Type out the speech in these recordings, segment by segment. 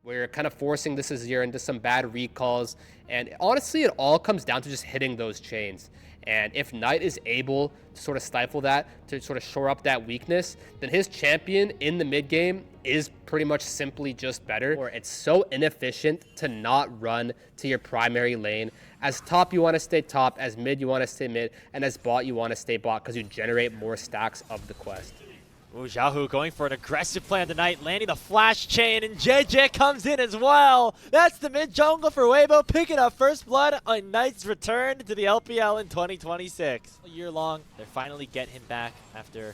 We're kind of forcing this Azir into some bad recalls, and honestly, it all comes down to just hitting those chains. And if Knight is able to sort of stifle that, to sort of shore up that weakness, then his champion in the mid game is pretty much simply just better. Or it's so inefficient to not run to your primary lane. As top, you want to stay top. As mid, you want to stay mid. And as bot, you want to stay bot because you generate more stacks of the quest. Ooh, Xiaohu going for an aggressive plan tonight, landing the flash chain, and JJ comes in as well. That's the mid jungle for Weibo, picking up first blood on Knight's return to the LPL in 2026. All year long, they finally get him back after,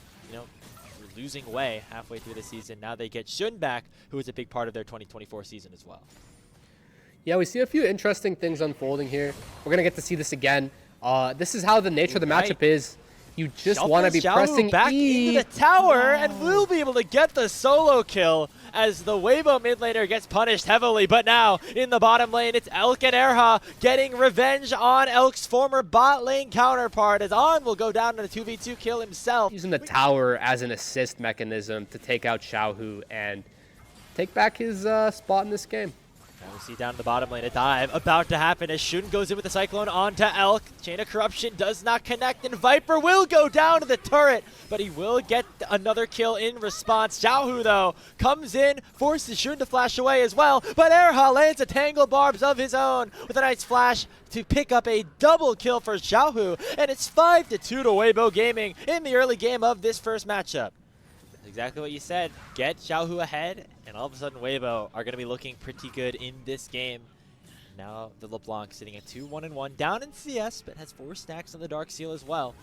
losing Wei halfway through the season. Now they get Shun back, who is a big part of their 2024 season as well. Yeah, we see a few interesting things unfolding here. We're going to get to see this again. This is how the nature of the matchup is. You just want to be pressing back E. into the tower, and we'll be able to get the solo kill as the Weibo mid laner gets punished heavily. But now, in the bottom lane, it's Elk and Erha getting revenge on Elk's former bot lane counterpart, as On will go down in a 2v2 kill himself. Using the tower as an assist mechanism to take out Xiaohu and take back his spot in this game. Now we see down in the bottom lane a dive about to happen as Shun goes in with the Cyclone onto Elk. Chain of Corruption does not connect, and Viper will go down to the turret, but he will get another kill in response. Xiaohu, though, comes in, forces Shun to flash away as well, but Erha lands a Tangle Barbs of his own with a nice flash to pick up a double kill for Xiaohu, and it's 5-2 to Weibo Gaming in the early game of this first matchup. Exactly what you said. Get Xiaohu ahead, and all of a sudden Weibo are going to be looking pretty good in this game. Now the LeBlanc sitting at 2-1-1, down in CS, but has 4 stacks on the Dark Seal as well.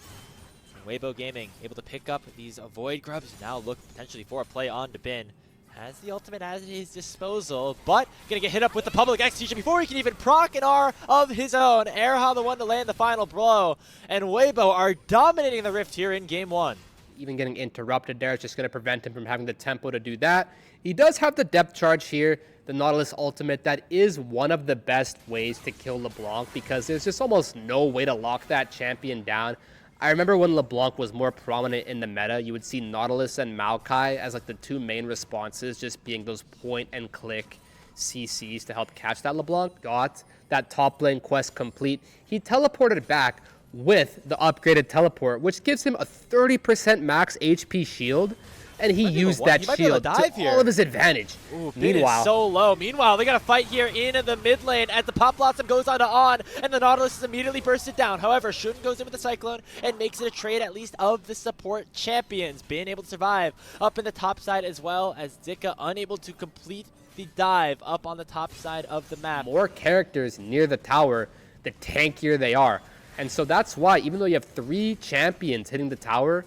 And Weibo Gaming able to pick up these Void Grubs, now look potentially for a play on to Bin. Has the ultimate at his disposal, but going to get hit up with the public execution before he can even proc an R of his own. Erha the one to land the final blow, and Weibo are dominating the Rift here in Game 1. Even getting interrupted there is just going to prevent him from having the tempo to do that. He does have the depth charge here, the Nautilus ultimate. That is one of the best ways to kill LeBlanc because there's just almost no way to lock that champion down. I remember when LeBlanc was more prominent in the meta, you would see Nautilus and Maokai as like the two main responses, just being those point and click CCs to help catch that LeBlanc. Got that top lane quest complete. He teleported back with the upgraded teleport, which gives him a 30% max HP shield, and he used that shield to all of his advantage. Ooh, meanwhile, so low. Meanwhile, they got a fight here in the mid lane as the Pop Blossom goes on, and the Nautilus is immediately bursted down. However, Shun goes in with the Cyclone and makes it a trade at least of the support champions, being able to survive up in the top side as well as Zika unable to complete the dive up on the top side of the map. More characters near the tower, the tankier they are. And so that's why, even though you have 3 champions hitting the tower,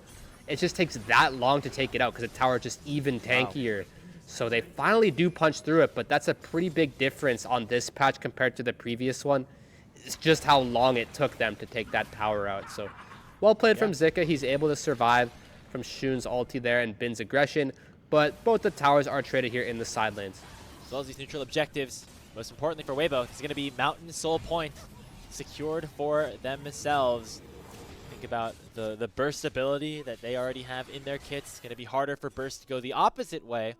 it just takes that long to take it out because the tower is just even tankier. Wow. So they finally do punch through it, but that's a pretty big difference on this patch compared to the previous one. It's just how long it took them to take that tower out. So well played from Zika. He's able to survive from Shun's ulti there and Bin's aggression, but both the towers are traded here in the side lanes. As well as these neutral objectives, most importantly for Weibo, this is going to be Mountain Soul Point secured for themselves. Think about the burst ability that they already have in their kits. It's going to be harder for burst to go the opposite way,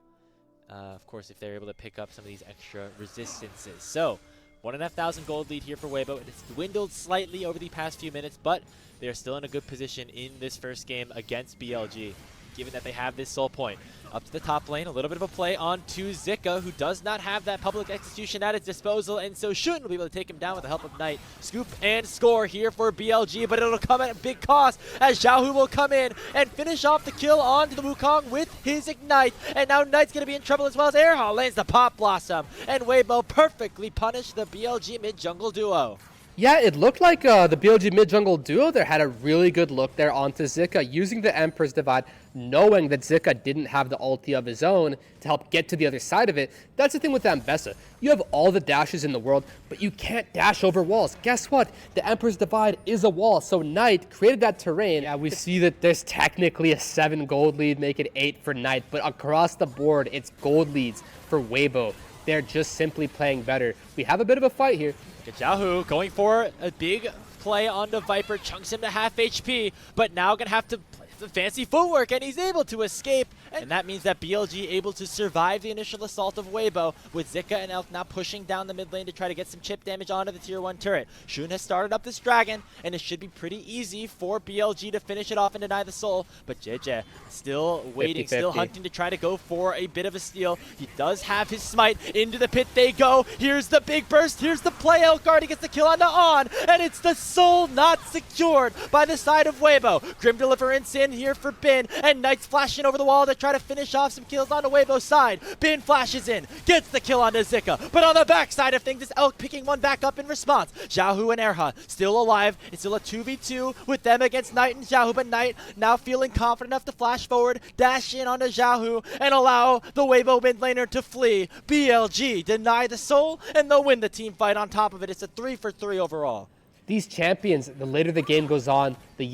of course, if they're able to pick up some of these extra resistances. So 1,500 gold lead here for Weibo. It has dwindled slightly over the past few minutes, but they are still in a good position in this first game against BLG, given that they have this soul point. Up to the top lane, a little bit of a play on to Zika, who does not have that public execution at his disposal, and so Shun will be able to take him down with the help of Knight. Scoop and score here for BLG, but it'll come at a big cost as Xiaohu will come in and finish off the kill onto the Wukong with his Ignite, and now Knight's going to be in trouble as well as Erha lands the Pop Blossom, and Weibo perfectly punished the BLG mid-jungle duo. Yeah, it looked like the BLG mid-jungle duo there had a really good look there onto Zika, using the Emperor's Divide, knowing that Zika didn't have the ulti of his own to help get to the other side of it. That's the thing with Ambessa. You have all the dashes in the world, but you can't dash over walls. Guess what? The Emperor's Divide is a wall, so Knight created that terrain. Yeah, we see that there's technically a 7 gold lead, make it 8 for Knight, but across the board, it's gold leads for Weibo. They're just simply playing better. We have a bit of a fight here. Xiaohu going for a big play onto Viper, chunks him to half HP, but now gonna have to play some fancy footwork, and he's able to escape And that means that BLG able to survive the initial assault of Weibo, with Zika and Elk now pushing down the mid lane to try to get some chip damage onto the tier 1 turret. Shun has started up this dragon, and it should be pretty easy for BLG to finish it off and deny the soul. But JJ still waiting, 50-50. still hunting to try to go for a bit of a steal. He does have his smite. Into the pit they go. Here's the big burst. Here's the play. Elk already gets the kill onto On, and it's the soul not secured by the side of Weibo. Grim Deliverance in here for Bin, and Knight's flashing over the wall to try to finish off some kills onto Weibo's side. Bin flashes in, gets the kill onto Zika, but on the backside of things, it's Elk picking one back up in response. Xiaohu and Erha still alive. It's still a 2v2 with them against Knight and Xiaohu, but Knight now feeling confident enough to flash forward, dash in onto Xiaohu, and allow the Weibo mid laner to flee. BLG deny the soul, and they'll win the team fight on top of it. It's a 3-for-3 overall. These champions, the later the game goes on, the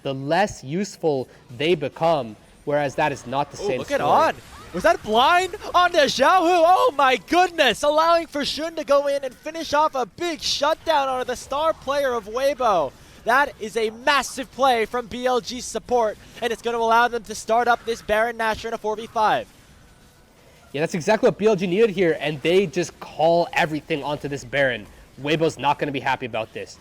less useful they become, whereas that is not the same Look story. at On. Was that blind onto Xiaohu? Oh my goodness, allowing for Shun to go in and finish off a big shutdown onto the star player of Weibo. That is a massive play from BLG support, and it's going to allow them to start up this Baron Nashor in a 4v5. Yeah, that's exactly what BLG needed here, and they just call everything onto this Baron. Weibo's not going to be happy about this.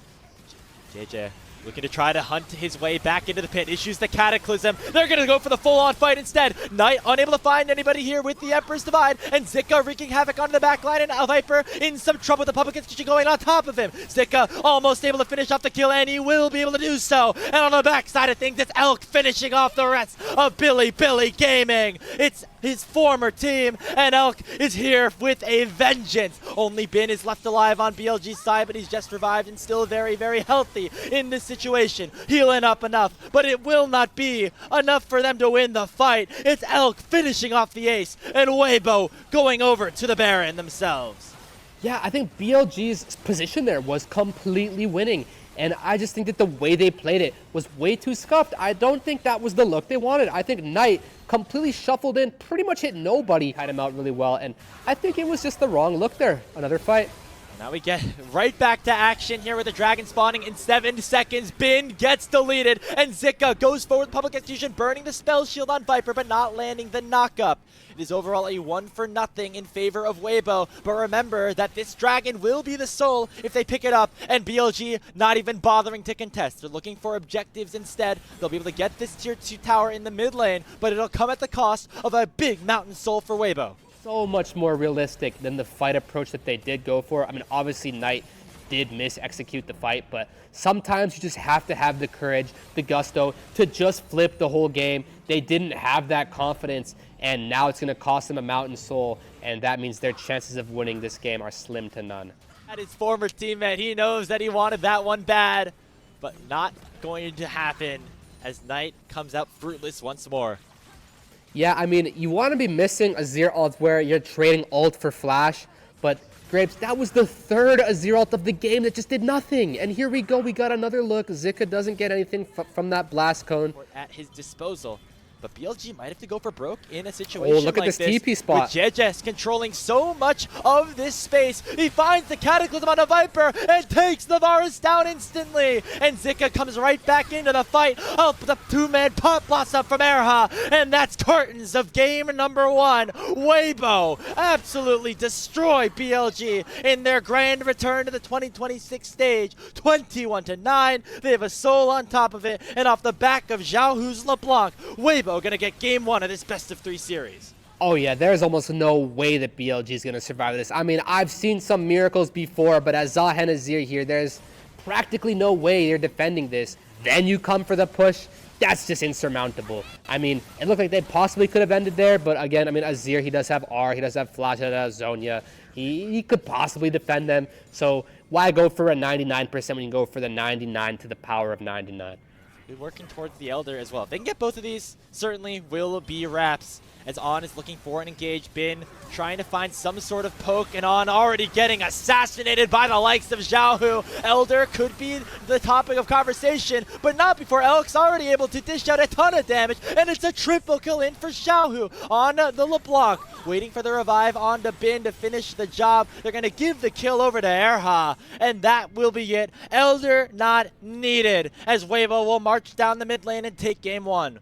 JJ looking to try to hunt his way back into the pit. Issues the Cataclysm. They're going to go for the full-on fight instead. Knight unable to find anybody here with the Emperor's Divide, and Zika wreaking havoc onto the backline, and Viper in some trouble with the public execution going on top of him. Zika almost able to finish off the kill, and he will be able to do so. And on the backside of things, it's Elk finishing off the rest of Bilibili Gaming. It's his former team, and Elk is here with a vengeance. Only Bin is left alive on BLG's side, but he's just revived and still very, very healthy in this situation. Healing up enough, but it will not be enough for them to win the fight. It's Elk finishing off the ace, and Weibo going over to the Baron themselves. Yeah, I think BLG's position there was completely winning. And I just think that the way they played it was way too scuffed. I don't think that was the look they wanted. I think Knight completely shuffled in, pretty much hit nobody, had him out really well. And I think it was just the wrong look there. Another fight. Now we get right back to action here with the dragon spawning in 7 seconds. Bin gets deleted, and Zika goes forward with public execution, burning the spell shield on Viper, but not landing the knockup. It is overall a 1-for-0 in favor of Weibo, but remember that this dragon will be the soul if they pick it up, and BLG not even bothering to contest. They're looking for objectives instead. They'll be able to get this tier 2 tower in the mid lane, but it'll come at the cost of a big mountain soul for Weibo. So much more realistic than the fight approach that they did go for. I mean, obviously Knight did execute the fight, but sometimes you just have to have the courage, the gusto to just flip the whole game. They didn't have that confidence, and now it's going to cost them a mountain soul, and that means their chances of winning this game are slim to none. That his former teammate, he knows that he wanted that one bad, but not going to happen as Knight comes out fruitless once more. Yeah, I mean, you want to be missing Azir ult where you're trading ult for flash, but Grapes, that was the third Azir ult of the game that just did nothing. And here we go, we got another look. Zika doesn't get anything from that blast cone. At his disposal. But BLG might have to go for broke in a situation look at like this TP spot. With Jejes controlling so much of this space. He finds the Cataclysm on a Viper and takes the Varus down instantly. And Zika comes right back into the fight. Up the two-man pot blossom from Erha. And that's curtains of game number 1. Weibo absolutely destroy BLG in their grand return to the 2026 stage. 21-9. They have a soul on top of it. And off the back of Xiaohu's LeBlanc, Weibo gonna get game 1 of this best-of-3 series. Oh yeah, there's almost no way that BLG is gonna survive this. I mean, I've seen some miracles before, but as Zahen Azir here, there's practically no way they're defending this. Then you come for the push, that's just insurmountable. I mean, it looked like they possibly could have ended there, but again, I mean, Azir, he does have R, he does have Flash, he does have Zhonya. He could possibly defend them, so why go for a 99% when you go for the 99 to the power of 99? We're working towards the Elder as well. If they can get both of these, certainly will be wraps. As On is looking for an engage. Bin trying to find some sort of poke, and On already getting assassinated by the likes of Xiaohu. Elder could be the topic of conversation, but not before Elk's already able to dish out a ton of damage, and it's a triple kill in for Xiaohu on the LeBlanc. Waiting for the revive onto Bin to finish the job. They're going to give the kill over to Erha, and that will be it. Elder not needed, as Weibo will march down the mid lane and take game 1.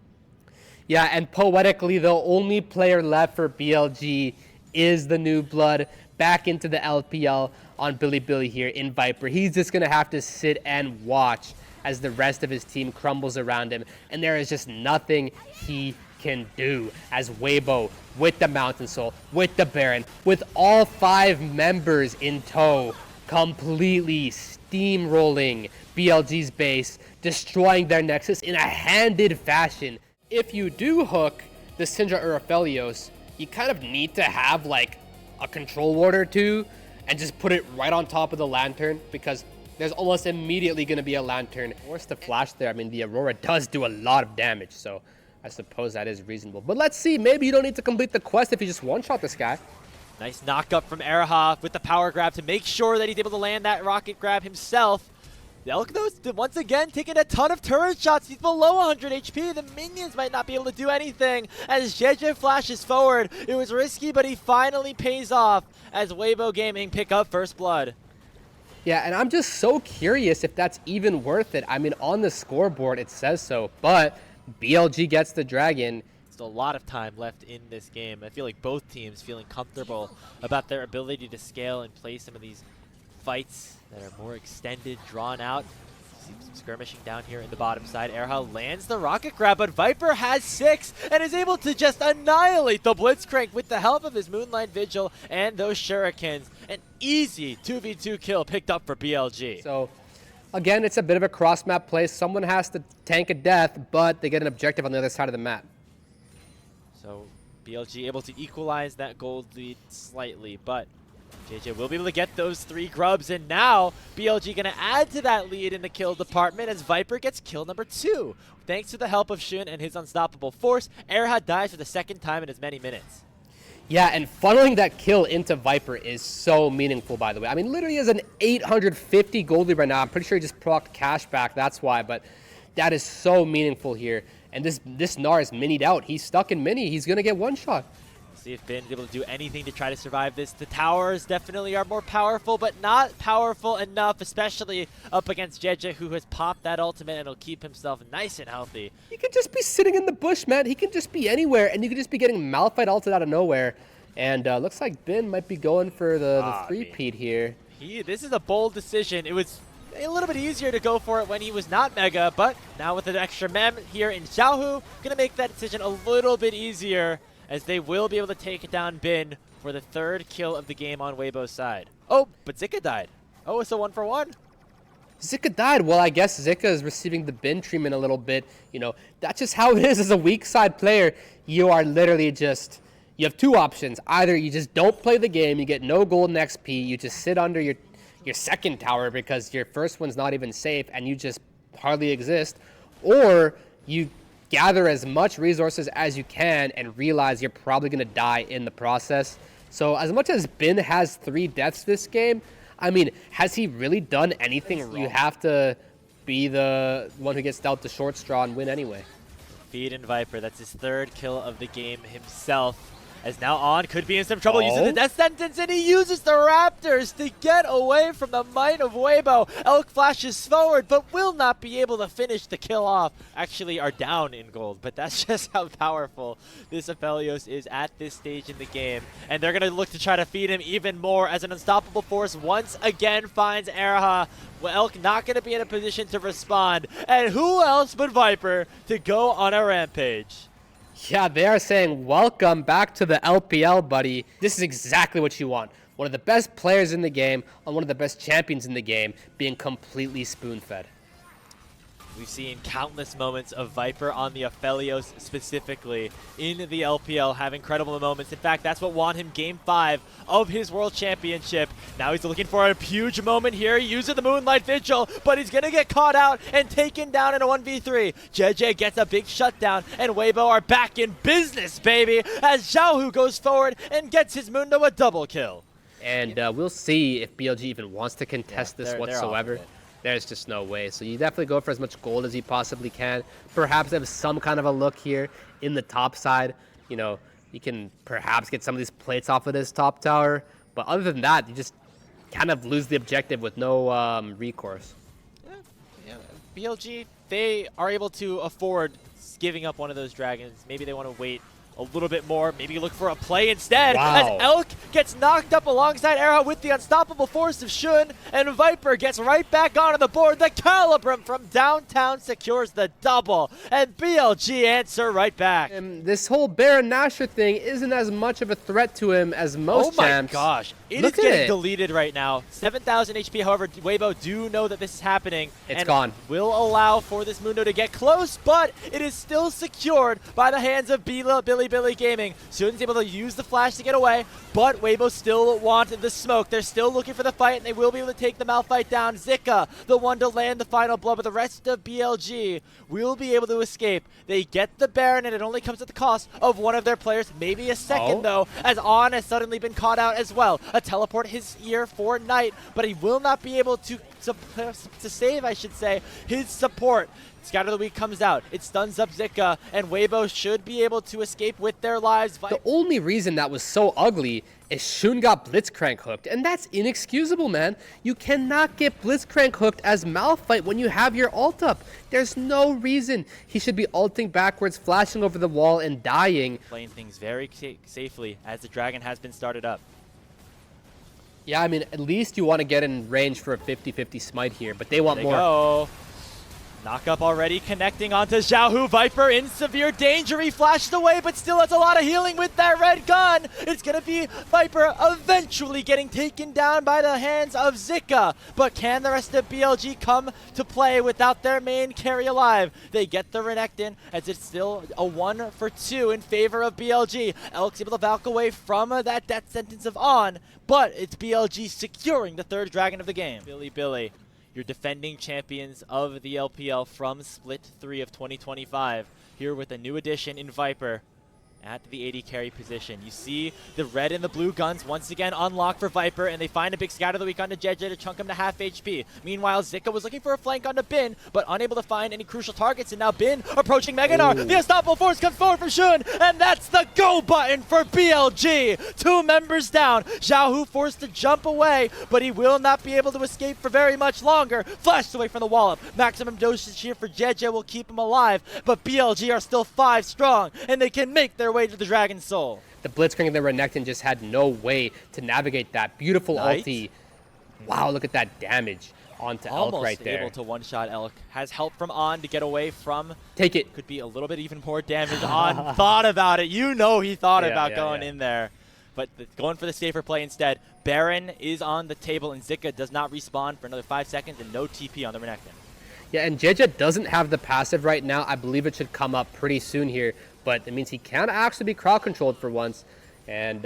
Yeah, and poetically, the only player left for BLG is the new blood back into the LPL on Bilibili here in Viper. He's just going to have to sit and watch as the rest of his team crumbles around him, and there is just nothing he can do as Weibo with the Mountain Soul, with the Baron, with all 5 members in tow, completely steamrolling BLG's base, destroying their Nexus in a handed fashion. If you do hook the Syndra or Aphelios, you kind of need to have like a control ward or 2 and just put it right on top of the Lantern, because there's almost immediately going to be a Lantern. Force the flash there. I mean, the Aurora does do a lot of damage, so I suppose that is reasonable. But let's see, maybe you don't need to complete the quest if you just one-shot this guy. Nice knock-up from Erha with the power grab to make sure that he's able to land that rocket grab himself. The Elk, though, once again taking a ton of turret shots. He's below 100 HP. The minions might not be able to do anything as JJ flashes forward. It was risky, but he finally pays off as Weibo Gaming pick up first blood. Yeah, and I'm just so curious if that's even worth it. I mean, on the scoreboard, it says so, but BLG gets the dragon. Still a lot of time left in this game. I feel like both teams feeling comfortable about their ability to scale and play some of these fights that are more extended, drawn out. See some skirmishing down here in the bottom side. Erha lands the rocket grab, but Viper has 6 and is able to just annihilate the Blitzcrank with the help of his Moonlight Vigil and those Shurikens. An easy 2v2 kill picked up for BLG. So, again, it's a bit of a cross-map play. Someone has to tank a death, but they get an objective on the other side of the map. So BLG able to equalize that gold lead slightly, but JJ will be able to get those 3 grubs, and now BLG going to add to that lead in the kill department as Viper gets kill number 2. Thanks to the help of Shun and his unstoppable force, Erha dies for the 2nd time in as many minutes. Yeah, and funneling that kill into Viper is so meaningful, by the way. I mean, literally is an 850 gold lead right now. I'm pretty sure he just procced cash back, that's why, but that is so meaningful here. And this Gnar is minied out. He's stuck in mini. He's going to get one shot. See if Bin is able to do anything to try to survive this. The towers definitely are more powerful, but not powerful enough, especially up against JJ, who has popped that ultimate and will keep himself nice and healthy. He can just be sitting in the bush, man. He can just be anywhere, and you can just be getting Malphite ulted out of nowhere. And looks like Bin might be going for the 3-peat here. This is a bold decision. It was a little bit easier to go for it when he was not Mega, but now with an extra mem here in Xiaohu, gonna make that decision a little bit easier as they will be able to take down Bin for the 3rd kill of the game on Weibo's side. Oh, but Zika died. Oh, it's a 1-for-1. Zika died. Well, I guess Zika is receiving the Bin treatment a little bit. You know, that's just how it is as a weak side player. You are literally just, you have 2 options. Either you just don't play the game, you get no golden XP, you just sit under your 2nd tower because your 1st one's not even safe and you just hardly exist, or you gather as much resources as you can and realize you're probably going to die in the process. So as much as Bin has 3 deaths this game, I mean, has he really done anything? You have to be the one who gets dealt the short straw and win anyway. Feed and Viper, that's his 3rd kill of the game himself. As now On could be in some trouble using the death sentence, and he uses the Raptors to get away from the might of Weibo. Elk flashes forward, but will not be able to finish the kill off. Actually are down in gold, but that's just how powerful this Aphelios is at this stage in the game. And they're going to look to try to feed him even more as an unstoppable force once again finds Erha. Well, Elk not going to be in a position to respond. And who else but Viper to go on a rampage? Yeah, they are saying, welcome back to the LPL, buddy. This is exactly what you want. One of the best players in the game, on one of the best champions in the game, being completely spoon-fed. We've seen countless moments of Viper on the Aphelios specifically in the LPL have incredible moments. In fact, that's what won him Game 5 of his World Championship. Now he's looking for a huge moment here using the Moonlight Vigil, but he's going to get caught out and taken down in a 1v3. JJ gets a big shutdown, and Weibo are back in business, baby, as Xiaohu goes forward and gets his Mundo a double kill. And we'll see if BLG even wants to contest this whatsoever. There's just no way. So you definitely go for as much gold as you possibly can. Perhaps have some kind of a look here in the top side. You know, you can perhaps get some of these plates off of this top tower. But other than that, you just kind of lose the objective with no recourse. Yeah, BLG, they are able to afford giving up one of those dragons. Maybe they want to wait a little bit more, maybe look for a play instead. Wow. As Elk gets knocked up alongside Era with the unstoppable force of Shun, and Viper gets right back onto the board. The Calibrum from downtown secures the double, and BLG answer right back. And this whole Baron Nashor thing isn't as much of a threat to him as most champs. Oh my gosh, it is Look getting at it. deleted right now. 7,000 HP, however, Weibo do know that this is happening. It's and gone. Will allow for this Mundo to get close, but it is still secured by the hands of Bilibili Gaming. Shun's able to use the flash to get away, but Weibo still want the smoke. They're still looking for the fight, and they will be able to take the Malphite down. Zika, the one to land the final blow, but the rest of BLG will be able to escape. They get the Baron, and it only comes at the cost of one of their players, maybe a second though, as On has suddenly been caught out as well. A teleport his ear for Knight, but he will not be able to save, I should say, his support. Scatter the Weak comes out. It stuns up Zika, and Weibo should be able to escape with their lives. The only reason that was so ugly is Shun got Blitzcrank hooked, and that's inexcusable, man. You cannot get Blitzcrank hooked as Malphite when you have your ult up. There's no reason he should be ulting backwards, flashing over the wall, and dying. Playing things very safely as the Dragon has been started up. Yeah, I mean, at least you want to get in range for a 50-50 smite here, but they want There more. Go. Knock up already connecting onto Xiaohu. Viper in severe danger. He flashed away, but still has a lot of healing with that red gun. It's going to be Viper eventually getting taken down by the hands of Zika. But can the rest of BLG come to play without their main carry alive? They get the Renekton, as it's still a 1 for 2 in favor of BLG. Elk's able to valk away from that death sentence of On, but it's BLG securing the third dragon of the game. Bilibili, your defending champions of the LPL from Split 3 of 2025, here with a new addition in Viper at the AD carry position. You see the red and the blue guns once again unlocked for Viper, and they find a big scatter the week onto JJ to chunk him to half HP. Meanwhile, Zika was looking for a flank onto Bin, but unable to find any crucial targets, and now Bin approaching Meganar. Ooh. The unstoppable force comes forward from Shun, and that's the go button for BLG. 2 members down. Xiaohu forced to jump away, but he will not be able to escape for very much longer. Flashed away from the wallop. Maximum dosage here for JJ will keep him alive, but BLG are still 5 strong, and they can make their way to the Dragon's Soul. The Blitzcrank and the Renekton just had no way to navigate that. Beautiful Knight. ulti. Wow, look at that damage onto Elk right there. Almost able to one-shot Elk. Has help from On to get away from. Take it. Could be a little bit even more damage. On thought about it. You know he thought about going in there. But going for the safer play instead. Baron is on the table, and Zika does not respawn for another 5 seconds, and no TP on the Renekton. Yeah, and JJ doesn't have the passive right now. I believe it should come up pretty soon here, but it means he can actually be crowd controlled for once. And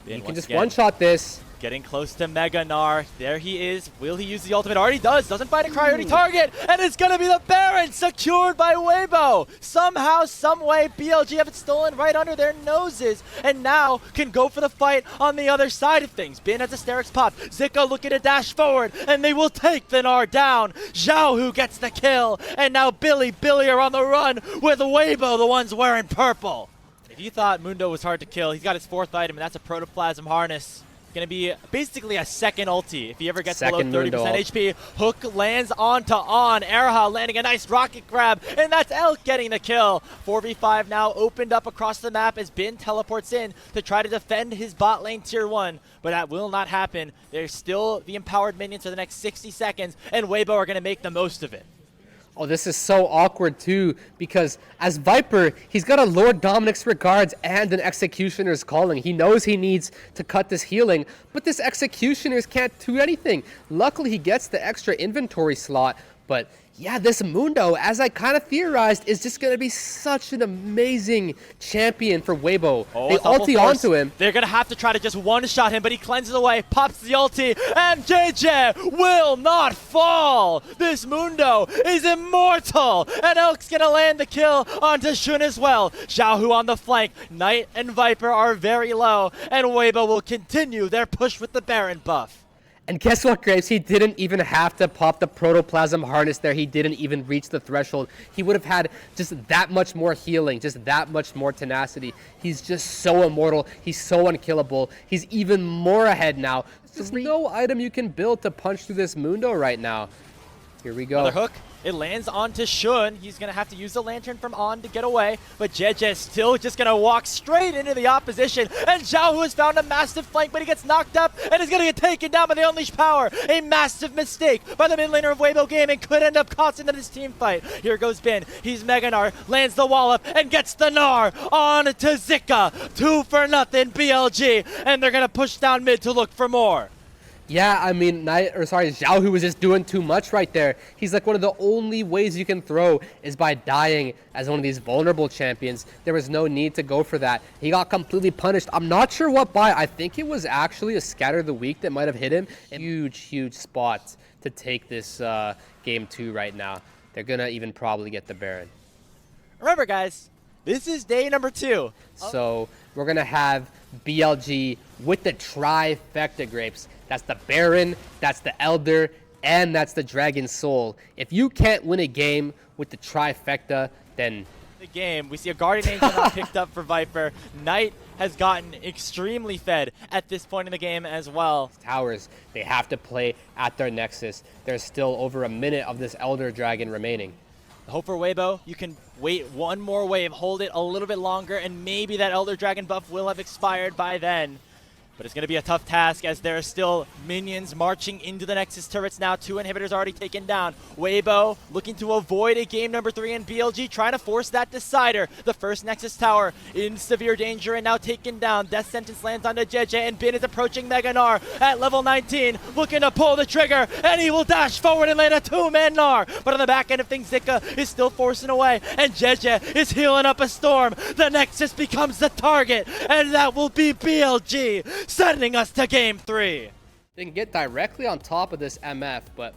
he can just one-shot this. Getting close to Meganar. There he is. Will he use the ultimate? Already does. Doesn't find a priority target. And it's going to be the Baron, secured by Weibo. Somehow, someway, BLG have it stolen right under their noses. And now can go for the fight on the other side of things. Bin has a Sterix pop. Zika looking to dash forward. And they will take the Gnar down. Xiaohu gets the kill. And now Billy are on the run with Weibo, the ones wearing purple. If you thought Mundo was hard to kill, he's got his 4th item, and that's a Protoplasm Harness. Going to be basically a second ulti if he ever gets below 30% HP. Hook lands onto On. Erha landing a nice rocket grab, and that's Elk getting the kill. 4v5 now opened up across the map as Bin teleports in to try to defend his bot lane tier 1, but that will not happen. There's still the empowered minions for the next 60 seconds, and Weibo are going to make the most of it. Oh, this is so awkward, too, because as Viper, he's got a Lord Dominic's Regards and an Executioner's Calling. He knows he needs to cut this healing, but this Executioners can't do anything. Luckily, he gets the extra inventory slot, but yeah, this Mundo, as I kind of theorized, is just going to be such an amazing champion for Weibo. They ulti onto him. They're going to have to try to just one-shot him, but he cleanses away, pops the ulti, and JJ will not fall. This Mundo is immortal, and Elk's going to land the kill onto Shun as well. Xiaohu on the flank. Knight and Viper are very low, and Weibo will continue their push with the Baron buff. And guess what, Graves? He didn't even have to pop the Protoplasm Harness there. He didn't even reach the threshold. He would have had just that much more healing, just that much more tenacity. He's just so immortal. He's so unkillable. He's even more ahead now. There's no item you can build to punch through this Mundo right now. Here we go. Another hook. It lands onto Shun. He's going to have to use the lantern from On to get away, but JJ is still just going to walk straight into the opposition, and Xiaohu has found a massive flank, but he gets knocked up and is going to get taken down by the Unleashed Power. A massive mistake by the mid laner of Weibo Gaming could end up costing them this team fight. Here goes Bin. He's Mega Gnar, lands the wall up and gets the Gnar on to Zika. 2-0 BLG, and they're going to push down mid to look for more. Yeah, I mean, Xiaohu was just doing too much right there. He's like one of the only ways you can throw is by dying as one of these vulnerable champions. There was no need to go for that. He got completely punished. I'm not sure what by. I think it was actually a Scatter of the Week that might have hit him. Huge spot to take this game 2 right now. They're going to even probably get the Baron. Remember, guys, this is day number 2. So we're going to have BLG with the trifecta grapes. That's the Baron, that's the Elder, and that's the Dragon Soul. If you can't win a game with the trifecta, then... The game, we see a Guardian Angel not picked up for Viper. Knight has gotten extremely fed at this point in the game as well. Towers, they have to play at their Nexus. There's still over a minute of this Elder Dragon remaining. Hope for Weibo, you can wait one more wave, hold it a little bit longer, and maybe that Elder Dragon buff will have expired by then. But it's going to be a tough task as there are still minions marching into the Nexus turrets now. 2 inhibitors already taken down. Weibo looking to avoid a game number 3, and BLG trying to force that decider. The first Nexus tower in severe danger and now taken down. Death sentence lands onto JJ, and Bin is approaching Mega Gnar at level 19, looking to pull the trigger, and he will dash forward and land a 2-man Gnar. But on the back end of things, Zika is still forcing away, and JJ is healing up a storm. The Nexus becomes the target, and that will be BLG. Sending us to game 3. They can get directly on top of this MF, but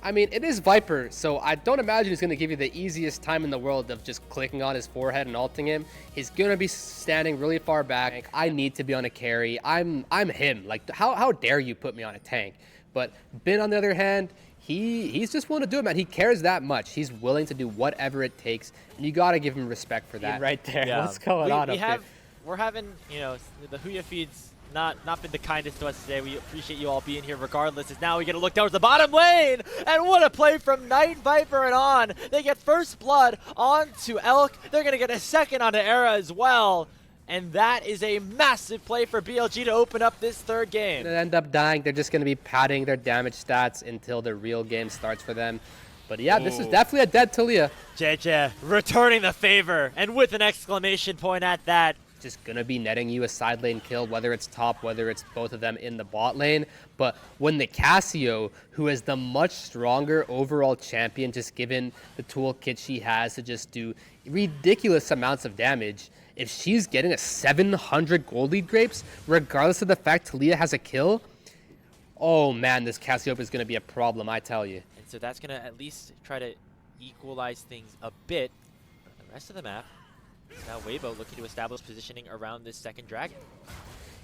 I mean, it is Viper, so I don't imagine he's going to give you the easiest time in the world of just clicking on his forehead and ulting him. He's going to be standing really far back. I need to be on a carry. I'm him. Like, how dare you put me on a tank? But Bin, on the other hand, he's just willing to do it, man. He cares that much. He's willing to do whatever it takes, and you got to give him respect for that. Right there. Yeah. What's going on up there? We're having, you know, the Huya feeds not been the kindest to us today. We appreciate you all being here regardless, as now we get to look towards the bottom lane. And what a play from Knight, Viper, and On. They get first blood onto Elk. They're going to get a second onto Era as well. And that is a massive play for BLG to open up this third game. They end up dying. They're just going to be padding their damage stats until the real game starts for them. But yeah, This is definitely a dead Talia. JJ returning the favor, and with an exclamation point at that. Just gonna be netting you a side lane kill, whether it's top, whether it's both of them in the bot lane. But when the Cassio, who is the much stronger overall champion, just given the toolkit she has to just do ridiculous amounts of damage, if she's getting a 700 gold lead grapes, regardless of the fact Talia has a kill, oh man, this Cassio is gonna be a problem, I tell you. And so that's gonna at least try to equalize things a bit. But the rest of the map, now Weibo looking to establish positioning around this second dragon.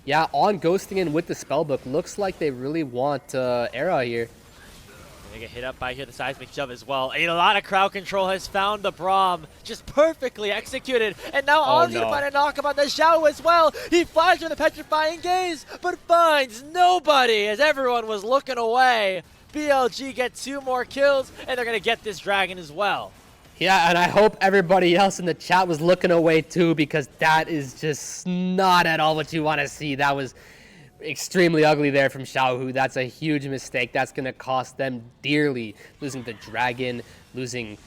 Yeah, On ghosting in with the spellbook. Looks like they really want Era here. They get hit up by here, the seismic shove as well. A lot of crowd control has found the Braum, just perfectly executed. And now On's gonna find a knock about the Xiao as well. He flies from the petrifying gaze, but finds nobody as everyone was looking away. BLG get 2 more kills, and they're gonna get this dragon as well. Yeah, and I hope everybody else in the chat was looking away too, because that is just not at all what you want to see. That was extremely ugly there from Xiaohu. That's a huge mistake. That's going to cost them dearly, losing the dragon, losing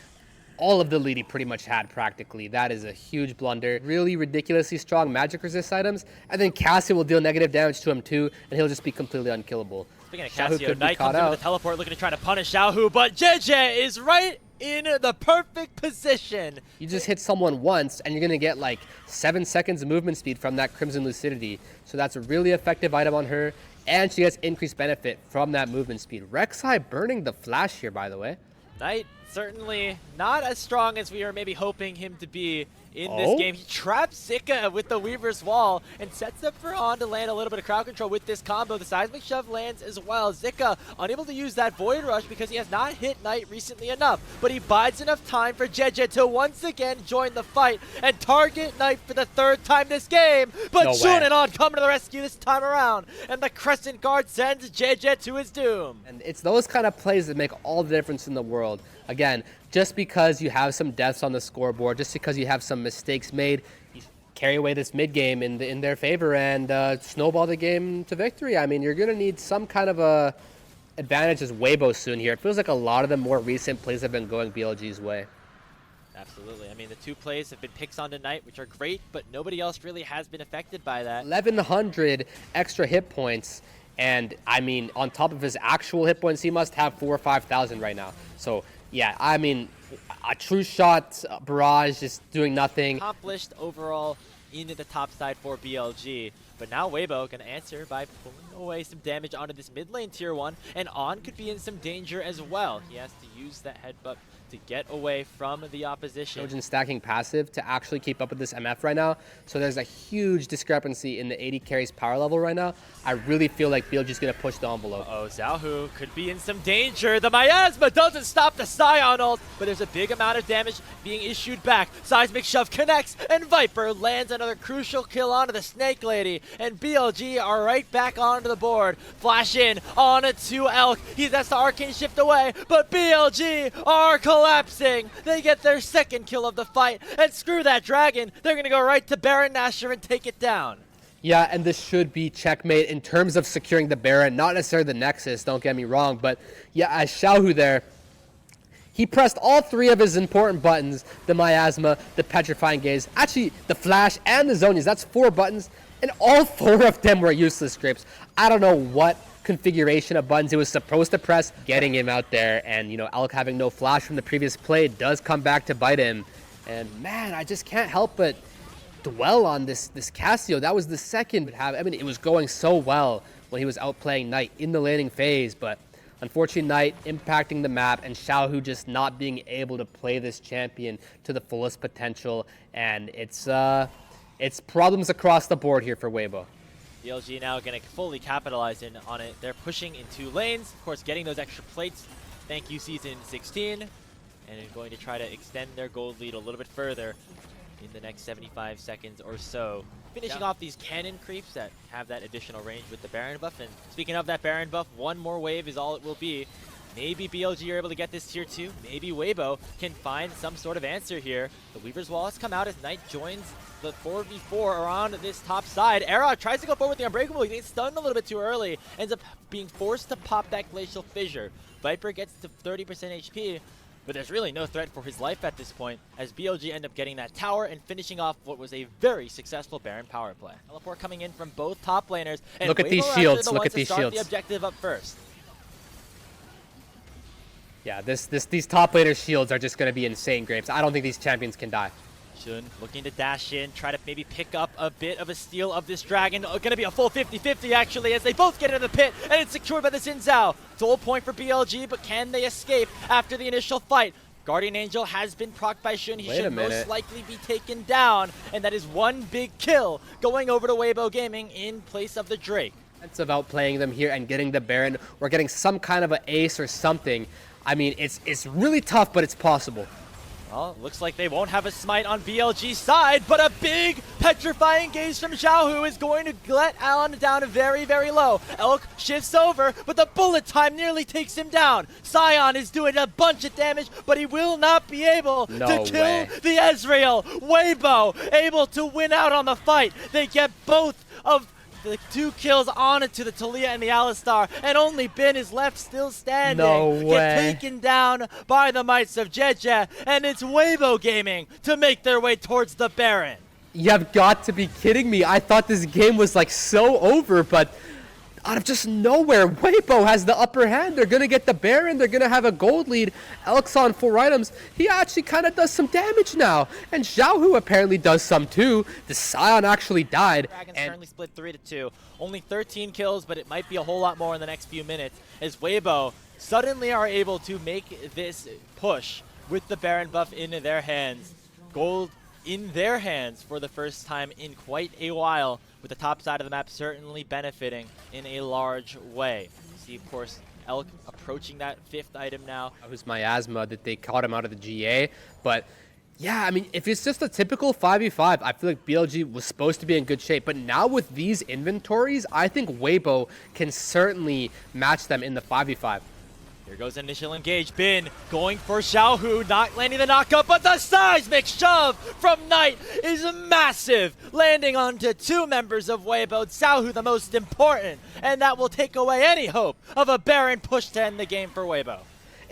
all of the lead he pretty much had practically. That is a huge blunder. Really ridiculously strong magic resist items, and then Cassio will deal negative damage to him too, and he'll just be completely unkillable. Speaking of Cassio, Knight comes in with a teleport looking to try to punish Xiaohu, but JJ is right in the perfect position. You just hit someone once, and you're going to get like 7 seconds of movement speed from that Crimson Lucidity. So that's a really effective item on her, and she gets increased benefit from that movement speed. Rek'Sai burning the flash here, by the way. Knight certainly not as strong as we are maybe hoping him to be in this game. He traps Zika with the Weaver's Wall and sets up for On to land a little bit of crowd control with this combo. The seismic shove lands as well. Zika unable to use that Void Rush because he has not hit Knight recently enough, but he buys enough time for JJ to once again join the fight and target Knight for the 3rd time this game. But Shun and On come to the rescue this time around, and the Crescent Guard sends JJ to his doom. And it's those kind of plays that make all the difference in the world. again, just because you have some deaths on the scoreboard, just because you have some mistakes made, you carry away this mid game in their favor and snowball the game to victory. I mean, you're going to need some kind of a advantage as Weibo soon here. It feels like a lot of the more recent plays have been going BLG's way. Absolutely. I mean, the 2 plays have been picks on tonight, which are great, but nobody else really has been affected by that. 1,100 extra hit points, and I mean, on top of his actual hit points, he must have 4,000 or 5,000 right now. So, yeah, I mean, a true shot barrage just doing nothing. Accomplished overall into the top side for BLG, but now Weibo can answer by pulling away some damage onto this mid lane tier 1, and On could be in some danger as well. He has to use that headbutt to get away from the opposition. Trojan stacking passive to actually keep up with this MF right now. So there's a huge discrepancy in the 80 carries power level right now. I really feel like BLG is going to push the envelope. Xiaohu could be in some danger. The miasma doesn't stop the Scion ult, but there's a big amount of damage being issued back. Seismic shove connects, and Viper lands another crucial kill onto the Snake Lady, and BLG are right back onto the board. Flash in onto Elk. That's the arcane shift away, but BLG are collapsing. They get their 2nd kill of the fight, and screw that dragon. They're going to go right to Baron Nashor and take it down. Yeah, and this should be checkmate in terms of securing the Baron, not necessarily the Nexus, don't get me wrong, but yeah, as Xiaohu there, he pressed all 3 of his important buttons, the Miasma, the Petrifying Gaze, actually the Flash and the Zonias. That's 4 buttons, and all 4 of them were useless scripts. I don't know what configuration of buttons it was supposed to press, getting him out there, and you know, Elk having no flash from the previous play does come back to bite him. And man, I just can't help but dwell on this Cassio. That was the second. I mean, it was going so well when he was outplaying Knight in the laning phase, but unfortunately Knight impacting the map and Xiaohu just not being able to play this champion to the fullest potential, and it's problems across the board here for Weibo. BLG now going to fully capitalize on it. They're pushing in 2 lanes, of course getting those extra plates. Thank you, Season 16. And going to try to extend their gold lead a little bit further in the next 75 seconds or so. Finishing off these cannon creeps that have that additional range with the Baron buff. And speaking of that Baron buff, 1 more wave is all it will be. Maybe BLG are able to get this tier 2. Maybe Weibo can find some sort of answer here. The Weaver's Wall has come out as Knight joins the 4v4 around this top side. Era tries to go forward with the Unbreakable. He gets stunned a little bit too early. Ends up being forced to pop that Glacial Fissure. Viper gets to 30% HP, but there's really no threat for his life at this point, as BLG end up getting that tower and finishing off what was a very successful Baron power play. Teleport coming in from both top laners. And look at Weibo these shields. Look at these shields. The objective up first. Yeah, these top laner shields are just going to be insane grapes. I don't think these champions can die. Shun looking to dash in, try to maybe pick up a bit of a steal of this dragon. Going to be a full 50-50 actually, as they both get into the pit, and it's secured by the Xin Zhao. Soul point for BLG, but can they escape after the initial fight? Guardian Angel has been procced by Shun. He should most likely be taken down, and that is 1 big kill going over to Weibo Gaming in place of the Drake. Of outplaying them here and getting the Baron or getting some kind of an ace or something. I mean, it's really tough, but it's possible. Well, looks like they won't have a smite on BLG's side, but a big Petrifying Gaze from Xiaohu is going to let Allen down very, very low. Elk shifts over, but the bullet time nearly takes him down. Scion is doing a bunch of damage, but he will not be able to kill the Ezreal. Weibo able to win out on the fight. They get both of the 2 kills on it to the Talia and the Alistar, and only Bin is left still standing. No way. Get taken down by the mites of Jeje, and it's Weibo Gaming to make their way towards the Baron. You've got to be kidding me. I thought this game was like so over, but out of just nowhere, Weibo has the upper hand. They're going to get the Baron. They're going to have a gold lead. Elk's on 4 items. He actually kind of does some damage now. And Xiaohu apparently does some too. The Scion actually died. Dragons currently split 3-2. Only 13 kills, but it might be a whole lot more in the next few minutes, as Weibo suddenly are able to make this push with the Baron buff in their hands. Gold in their hands for the first time in quite a while, with the top side of the map certainly benefiting in a large way. You see, of course, Elk approaching that 5th item now. It was Miasma that they caught him out of the GA, but yeah, I mean, if it's just a typical 5v5, I feel like BLG was supposed to be in good shape, but now with these inventories, I think Weibo can certainly match them in the 5v5. Here goes initial engage. Bin going for Xiaohu, not landing the knockup, but the seismic shove from Knight is massive, landing onto 2 members of Weibo. Xiaohu the most important, and that will take away any hope of a Baron push to end the game for Weibo.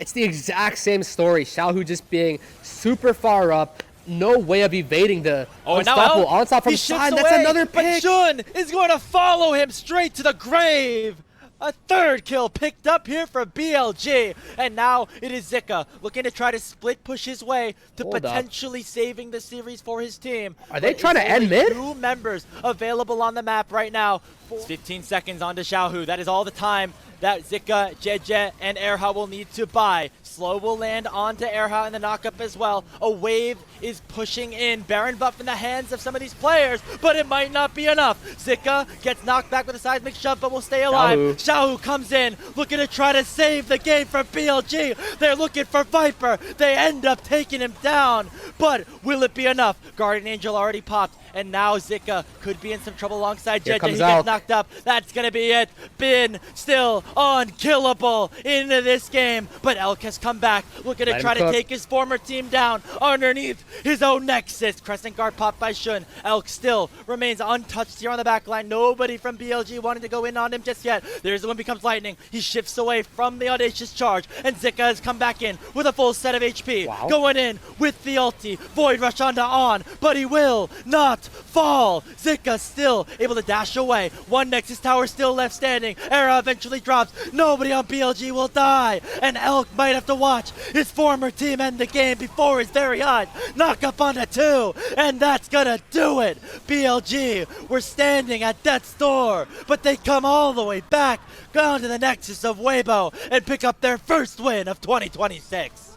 It's the exact same story. Xiaohu just being super far up. No way of evading the unstoppable onslaught from side. That's another pick. But Shun is going to follow him straight to the grave. A 3rd kill picked up here for BLG. And now it is Zika looking to try to split push his way to potentially saving the series for his team. Are they trying to end mid? 2 members available on the map right now. 15 seconds onto Xiaohu. That is all the time that Zika, Jeje, and Erha will need to buy. Slow will land onto Erha in the knockup as well. A wave is pushing in. Baron buff in the hands of some of these players, but it might not be enough. Zika gets knocked back with a seismic shove, but will stay alive. Xiaohu comes in, looking to try to save the game for BLG. They're looking for Viper. They end up taking him down, but will it be enough? Guardian Angel already popped, and now Zika could be in some trouble alongside Jeje. He gets knocked up. That's going to be it. Bin still unkillable into this game, but Elk has come back, looking to try to take his former team down underneath his own Nexus. Crescent guard popped by Shun. Elk still remains untouched here on the back line. Nobody from BLG wanted to go in on him just yet. There's the one becomes lightning. He shifts away from the audacious charge, and Zika has come back in with a full set of HP. Going in with the ulti. Void rush onto On, but he will not fall. Zika still able to dash away. 1 Nexus tower still left standing. Era eventually drops. Nobody on BLG will die, and Elk might have to watch his former team end the game before his very eyes. Knock up onto 2, and that's gonna do it. BLG were standing at death's door, but they come all the way back, down to the Nexus of Weibo, and pick up their first win of 2026.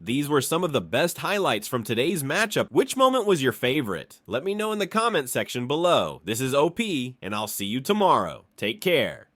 These were some of the best highlights from today's matchup. Which moment was your favorite? Let me know in the comment section below. This is OP, and I'll see you tomorrow. Take care.